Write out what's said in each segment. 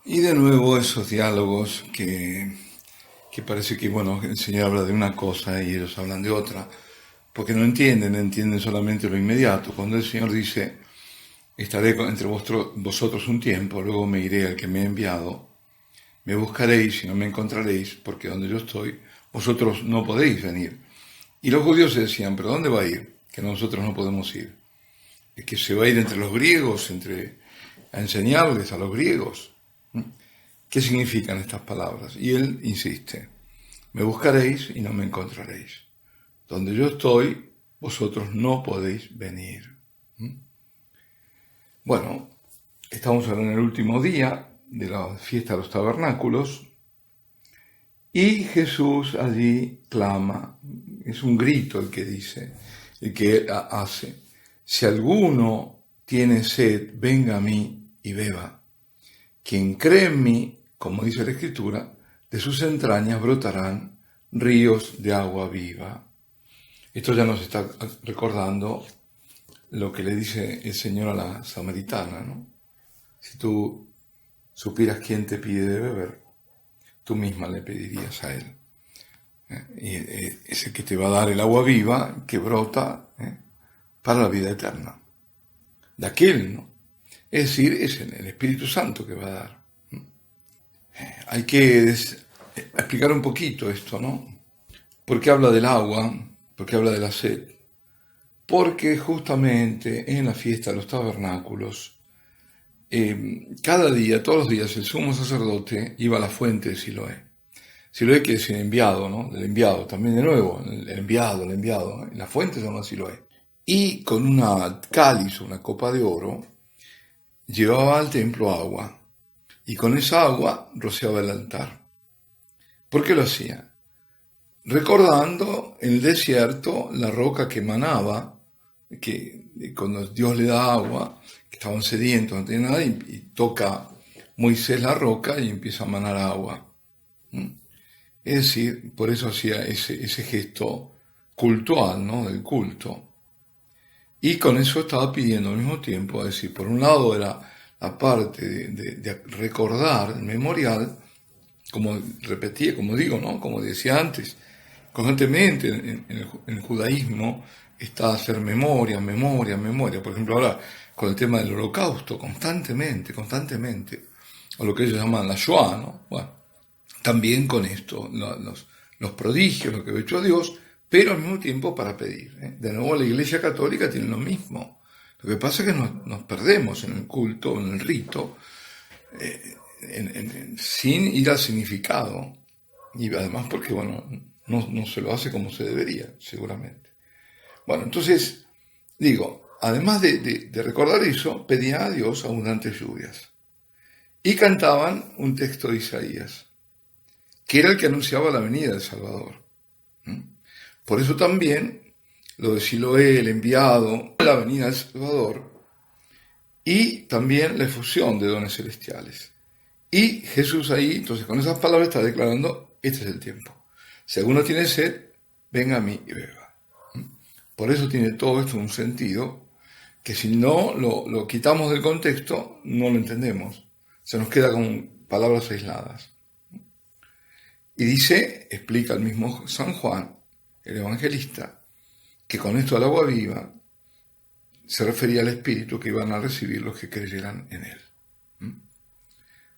Y de nuevo esos diálogos que parece que, bueno, el Señor habla de una cosa y ellos hablan de otra, porque no entienden solamente lo inmediato. Cuando el Señor dice, estaré entre vosotros un tiempo, luego me iré al que me ha enviado, me buscaréis y no me encontraréis, porque donde yo estoy, vosotros no podéis venir. Y los judíos se decían, ¿pero dónde va a ir? Que nosotros no podemos ir. Es que se va a ir entre los griegos, a enseñarles a los griegos. ¿Qué significan estas palabras? Y él insiste, me buscaréis y no me encontraréis. Donde yo estoy, vosotros no podéis venir. Bueno, estamos ahora en el último día de la fiesta de los tabernáculos y Jesús allí clama, es un grito el que dice, el que hace, si alguno tiene sed, venga a mí y beba. Quien cree en mí, como dice la Escritura, de sus entrañas brotarán ríos de agua viva. Esto ya nos está recordando lo que le dice el Señor a la samaritana, ¿no? Si tú supieras quién te pide de beber, tú misma le pedirías a él. Y es el que te va a dar el agua viva que brota para la vida eterna. De aquel, ¿no? Es decir, es el Espíritu Santo que va a dar. Hay que explicar un poquito esto, ¿no? ¿Por qué habla del agua? ¿Por qué habla de la sed? Porque justamente en la fiesta de los tabernáculos, cada día, todos los días, el sumo sacerdote iba a la fuente de Siloé. Siloé quiere decir enviado, ¿no? Del enviado, también de nuevo, el enviado, ¿no? La fuente se llama Siloé. Y con una cáliz, una copa de oro, llevaba al templo agua. Y con esa agua rociaba el altar. ¿Por qué lo hacía? Recordando en el desierto la roca que manaba, que cuando Dios le da agua, que estaban sedientos, no tenían nada, y toca Moisés la roca y empieza a manar agua. Es decir, por eso hacía ese gesto cultual, ¿no? Del culto. Y con eso estaba pidiendo al mismo tiempo, es decir, por un lado era la parte de recordar, el memorial, como repetía, como digo, ¿no? Como decía antes, constantemente en el judaísmo está hacer memoria. Por ejemplo, ahora con el tema del holocausto, constantemente, o lo que ellos llaman la Shoah, ¿no? Bueno, también con esto, los prodigios, lo que ha hecho Dios, pero al mismo tiempo para pedir. De nuevo, la Iglesia Católica tiene lo mismo. Lo que pasa es que nos perdemos en el culto, en el rito, sin ir al significado. Y además porque, bueno, no se lo hace como se debería, seguramente. Bueno, entonces, digo, además de recordar eso, pedía a Dios abundantes lluvias. Y cantaban un texto de Isaías, que era el que anunciaba la venida del Salvador. Por eso también lo de Siloé, el enviado, la venida del Salvador, y también la efusión de dones celestiales. Y Jesús ahí, entonces con esas palabras está declarando, este es el tiempo. Si alguno tiene sed, venga a mí y beba. Por eso tiene todo esto un sentido que si no lo quitamos del contexto, no lo entendemos. Se nos queda con palabras aisladas. Y dice, explica el mismo San Juan, el evangelista, que con esto del agua viva se refería al Espíritu que iban a recibir los que creyeran en él.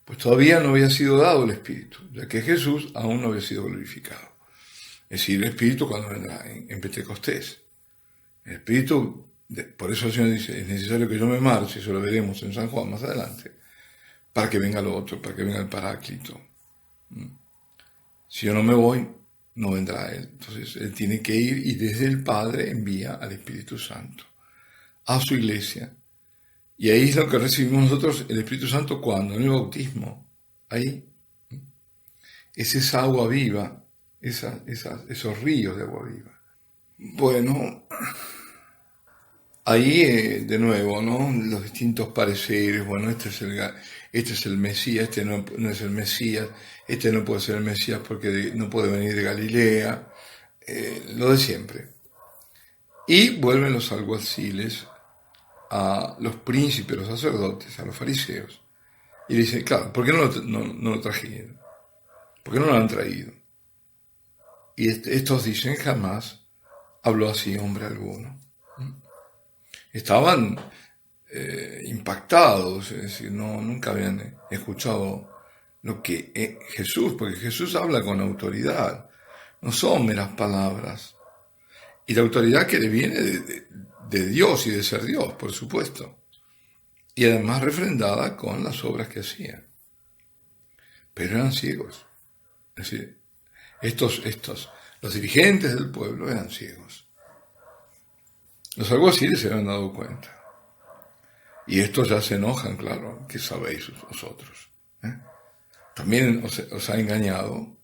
Pues todavía no había sido dado el Espíritu, ya que Jesús aún no había sido glorificado. Es decir, el Espíritu cuando vendrá en Pentecostés. El Espíritu, por eso el Señor dice, es necesario que yo me marche, eso lo veremos en San Juan más adelante, para que venga lo otro, para que venga el Paráclito. Si yo no me voy, no vendrá Él. Entonces, Él tiene que ir y desde el Padre envía al Espíritu Santo a su iglesia. Y ahí es lo que recibimos nosotros, el Espíritu Santo, ¿cuándo? En el bautismo. Ahí. Es esa agua viva, esos ríos de agua viva. Bueno, ahí de nuevo, ¿no? Los distintos pareceres, bueno, este es el Mesías, este no es el Mesías, este no puede ser el Mesías porque no puede venir de Galilea, lo de siempre. Y vuelven los alguaciles a los príncipes, los sacerdotes, a los fariseos, Y dice, claro, ¿por qué no lo trajeron? ¿Por qué no lo han traído? Y estos dicen, jamás habló así hombre alguno. Estaban impactados, es decir, nunca habían escuchado lo que es Jesús, porque Jesús habla con autoridad, no son meras palabras. Y la autoridad que le viene de Dios y de ser Dios, por supuesto. Y además refrendada con las obras que hacía. Pero eran ciegos. Es decir, los dirigentes del pueblo eran ciegos. Los alguaciles se habían dado cuenta. Y estos ya se enojan, claro, ¿qué sabéis vosotros? También os ha engañado.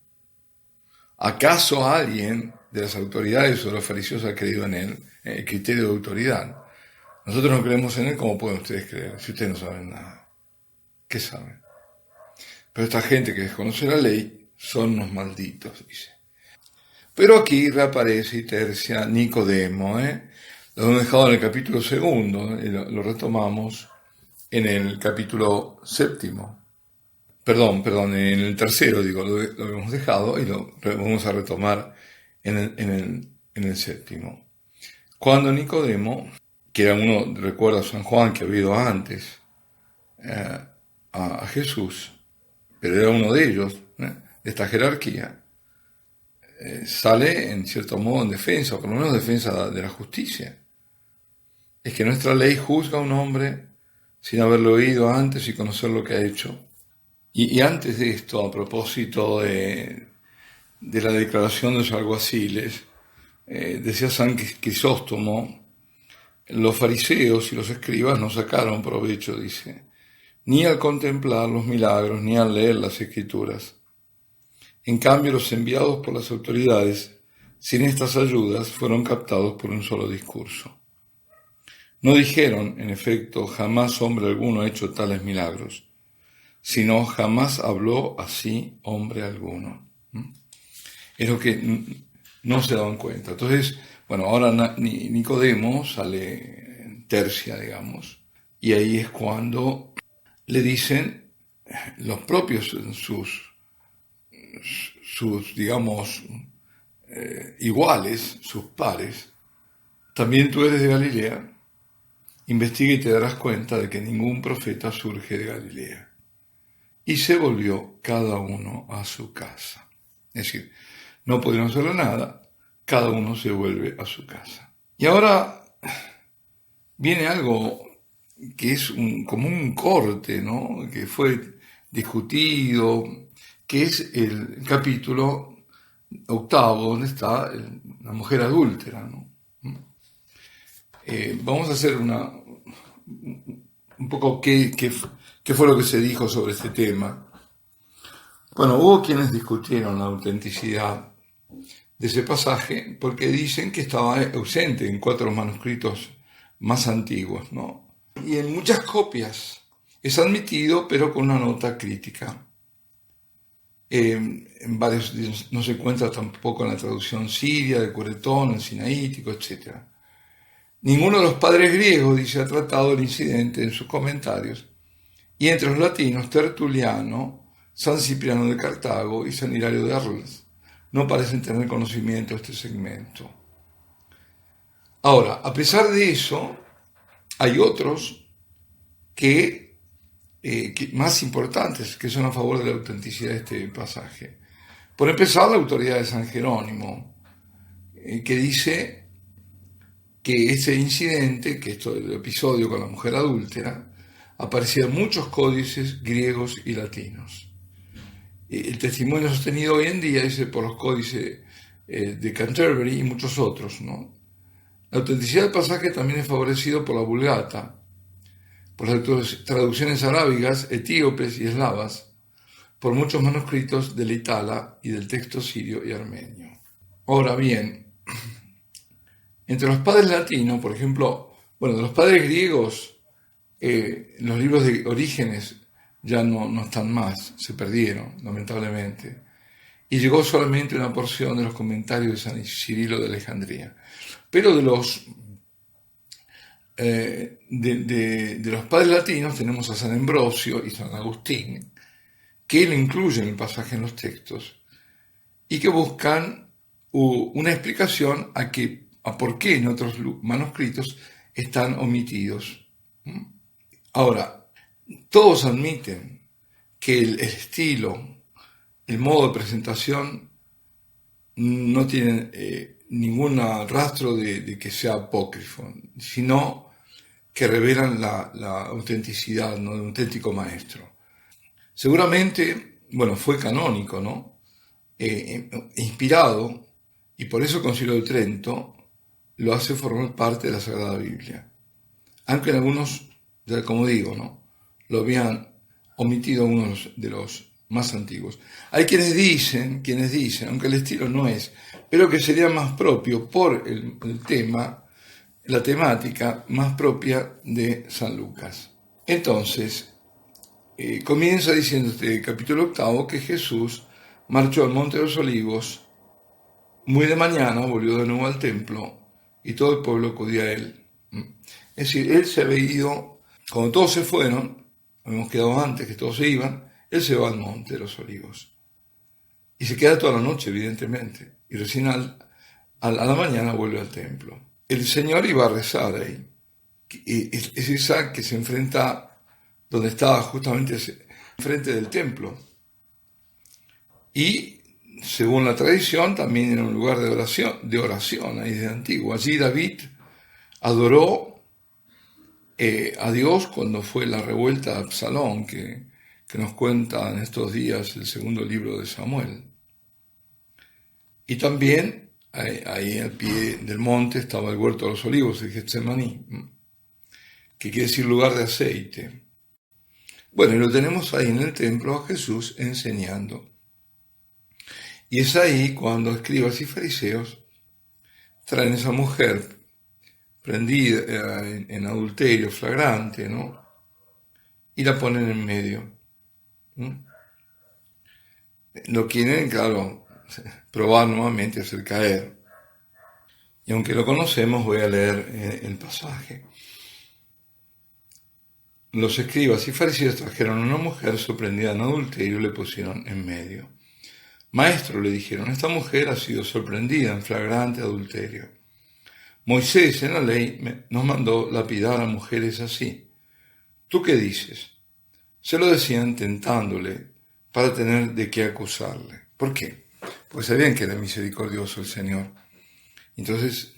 ¿Acaso alguien de las autoridades o de los fariseos ha creído en él, en el criterio de autoridad? Nosotros no creemos en él, ¿cómo pueden ustedes creer? Si ustedes no saben nada. ¿Qué saben? Pero esta gente que desconoce la ley son unos malditos, dice. Pero aquí reaparece y tercia Nicodemo, Lo hemos dejado en el capítulo 2, y lo retomamos en el capítulo 7. Perdón, en el 3, lo hemos dejado y lo vamos a retomar en el 7. Cuando Nicodemo, que era uno, recuerda San Juan, que había ido antes a Jesús, pero era uno de ellos, de esta jerarquía, sale en cierto modo en defensa, o por lo menos defensa de la justicia. Es que nuestra ley juzga a un hombre sin haberlo oído antes y conocer lo que ha hecho. Y antes de esto, a propósito de la declaración de los alguaciles, decía San Crisóstomo, los fariseos y los escribas no sacaron provecho, dice, ni al contemplar los milagros, ni al leer las escrituras. En cambio, los enviados por las autoridades, sin estas ayudas, fueron captados por un solo discurso. No dijeron, en efecto, jamás hombre alguno ha hecho tales milagros, sino jamás habló así hombre alguno. Es lo que no se daban cuenta. Entonces, bueno, ahora Nicodemo sale en tercia, digamos, y ahí es cuando le dicen los propios, sus digamos, iguales, sus pares, también tú eres de Galilea, investiga y te darás cuenta de que ningún profeta surge de Galilea. Y se volvió cada uno a su casa. Es decir, no pudieron hacerle nada, cada uno se vuelve a su casa. Y ahora viene algo que es como un corte, ¿no? Que fue discutido, que es el capítulo 8, donde está la mujer adúltera, ¿no? Vamos a hacer un poco qué fue lo que se dijo sobre este tema. Bueno, hubo quienes discutieron la autenticidad de ese pasaje porque dicen que estaba ausente en 4 manuscritos más antiguos, ¿no? Y en muchas copias es admitido, pero con una nota crítica. En varios no se encuentra tampoco en la traducción siria, de Curetón, el sinaítico, etc. Ninguno de los padres griegos, dice, ha tratado el incidente en sus comentarios, y entre los latinos, Tertuliano, San Cipriano de Cartago y San Hilario de Arles no parecen tener conocimiento de este segmento. Ahora, a pesar de eso, hay otros que más importantes, que son a favor de la autenticidad de este pasaje. Por empezar, la autoridad de San Jerónimo, que dice que ese incidente, que esto del episodio con la mujer adúltera, aparecía en muchos códices griegos y latinos. El testimonio sostenido hoy en día es por los códices de Canterbury y muchos otros, ¿no? La autenticidad del pasaje también es favorecido por la Vulgata, por las traducciones arábigas, etíopes y eslavas, por muchos manuscritos del Itala y del texto sirio y armenio. Ahora bien, entre los padres latinos, por ejemplo, de los padres griegos, los libros de Orígenes ya no están más, se perdieron, lamentablemente, y llegó solamente una porción de los comentarios de San Cirilo de Alejandría. Pero de los de los padres latinos tenemos a San Ambrosio y San Agustín, que lo incluyen el pasaje en los textos y que buscan una explicación a por qué en otros manuscritos están omitidos. Ahora, todos admiten que el estilo, el modo de presentación no tiene ningún rastro de que sea apócrifo, sino que revelan la autenticidad, ¿no?, de un auténtico maestro. Seguramente, bueno, fue canónico, ¿no? Inspirado, y por eso el Concilio de Trento lo hace formar parte de la Sagrada Biblia. Aunque en algunos, ya como digo, ¿no?, lo habían omitido algunos de los más antiguos. Hay quienes dicen, aunque el estilo no es, pero que sería más propio por el tema, la temática más propia de San Lucas. Entonces, comienza diciendo este capítulo 8 que Jesús marchó al Monte de los Olivos, muy de mañana volvió de nuevo al templo y todo el pueblo acudía a él. Es decir, él se había ido, cuando todos se fueron, habíamos quedado antes que todos se iban, él se va al Monte de los Olivos. Y se queda toda la noche, evidentemente. Y recién a la mañana vuelve al templo. El Señor iba a rezar ahí. Es Isaac que se enfrenta donde estaba justamente enfrente del templo. Y, según la tradición, también era un lugar de oración ahí desde antiguo. Allí David adoró a Dios cuando fue la revuelta de Absalón, que nos cuenta en estos días el segundo libro de Samuel. Y también ahí al pie del monte estaba el huerto de los olivos, el Getsemaní, que quiere decir lugar de aceite. Bueno, y lo tenemos ahí en el templo a Jesús enseñando. Y es ahí cuando escribas y fariseos traen a esa mujer prendida en adulterio flagrante, ¿no?, y la ponen en medio. Lo quieren, claro, probar nuevamente, hacer caer. Y aunque lo conocemos, voy a leer el pasaje. Los escribas y fariseos trajeron a una mujer sorprendida en adulterio y le pusieron en medio. Maestro, le dijeron, esta mujer ha sido sorprendida en flagrante adulterio. Moisés en la ley nos mandó lapidar a mujeres así. ¿Tú qué dices? Se lo decían tentándole para tener de qué acusarle. ¿Por qué? Porque sabían que era misericordioso el Señor. Entonces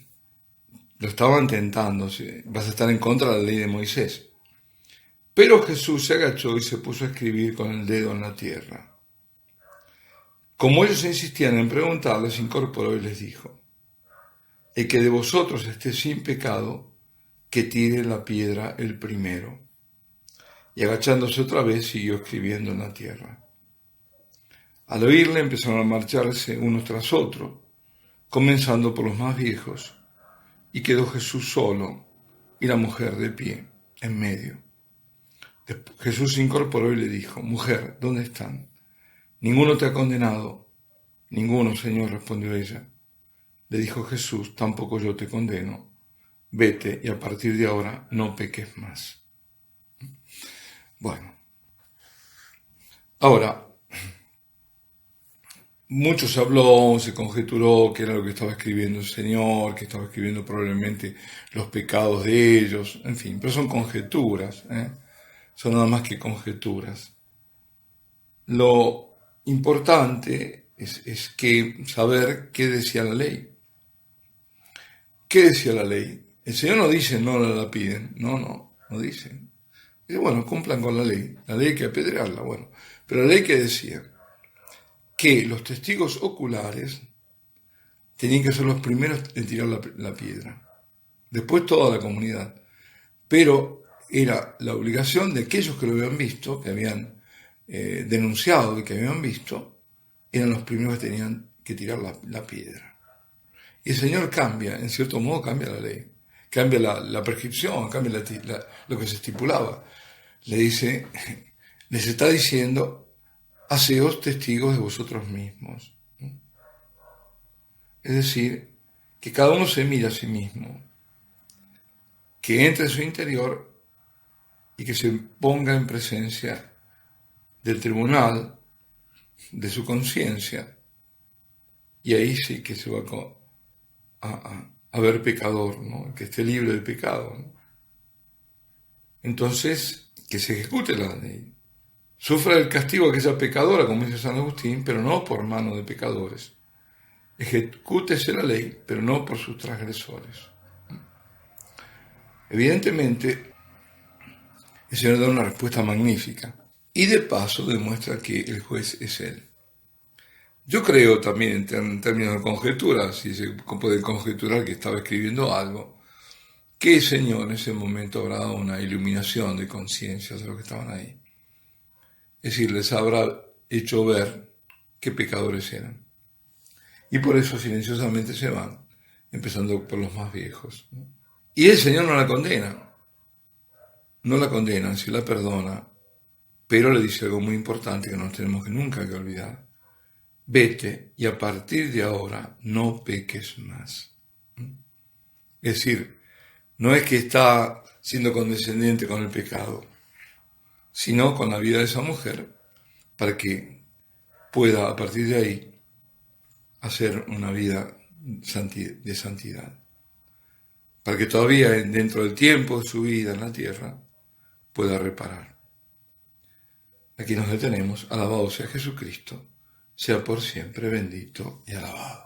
lo estaban tentando. Vas a estar en contra de la ley de Moisés. Pero Jesús se agachó y se puso a escribir con el dedo en la tierra. Como ellos insistían en preguntarle, se incorporó y les dijo, el que de vosotros esté sin pecado, que tire la piedra el primero. Y agachándose otra vez, siguió escribiendo en la tierra. Al oírle empezaron a marcharse unos tras otros, comenzando por los más viejos, y quedó Jesús solo y la mujer de pie, en medio. Después, Jesús se incorporó y le dijo, mujer, ¿dónde están? ¿Ninguno te ha condenado? Ninguno, Señor, respondió ella. Le dijo Jesús, tampoco yo te condeno. Vete y a partir de ahora no peques más. Bueno, ahora, mucho se habló, se conjeturó que era lo que estaba escribiendo el Señor, que estaba escribiendo probablemente los pecados de ellos, en fin, pero son conjeturas, son nada más que conjeturas. Lo importante es que saber qué decía la ley. ¿Qué decía la ley? El Señor no dice no la lapiden, no dice. Dice, bueno, cumplan con la ley hay que apedrearla, bueno. Pero la ley que decía que los testigos oculares tenían que ser los primeros en tirar la piedra, después toda la comunidad. Pero era la obligación de aquellos que lo habían visto, que habían denunciado y que habían visto, eran los primeros que tenían que tirar la piedra. Y el Señor cambia, en cierto modo cambia la ley, cambia la prescripción, cambia lo que se estipulaba. Le dice, les está diciendo, haceos testigos de vosotros mismos. Es decir, que cada uno se mira a sí mismo. que entre en su interior y que se ponga en presencia del tribunal, de su conciencia, y ahí sí que se va a ver pecador, ¿no? Que esté libre del pecado, ¿no? Entonces, que se ejecute la ley. Sufra el castigo aquella pecadora, como dice San Agustín, pero no por mano de pecadores. Ejecútese la ley, pero no por sus transgresores. Evidentemente, el Señor da una respuesta magnífica y de paso demuestra que el juez es Él. Yo creo también, en términos de conjetura, si se puede conjeturar que estaba escribiendo algo, que el Señor en ese momento habrá dado una iluminación de conciencia de los que estaban ahí. Es decir, les habrá hecho ver qué pecadores eran. Y por eso silenciosamente se van, empezando por los más viejos, ¿no? Y el Señor no la condena, si la perdona, pero le dice algo muy importante que no tenemos que nunca que olvidar. Vete y a partir de ahora no peques más. Es decir, no es que está siendo condescendiente con el pecado, sino con la vida de esa mujer, para que pueda a partir de ahí hacer una vida de santidad. Para que todavía dentro del tiempo de su vida en la tierra pueda reparar. Aquí nos detenemos. Alabado sea Jesucristo, sea por siempre bendito y alabado.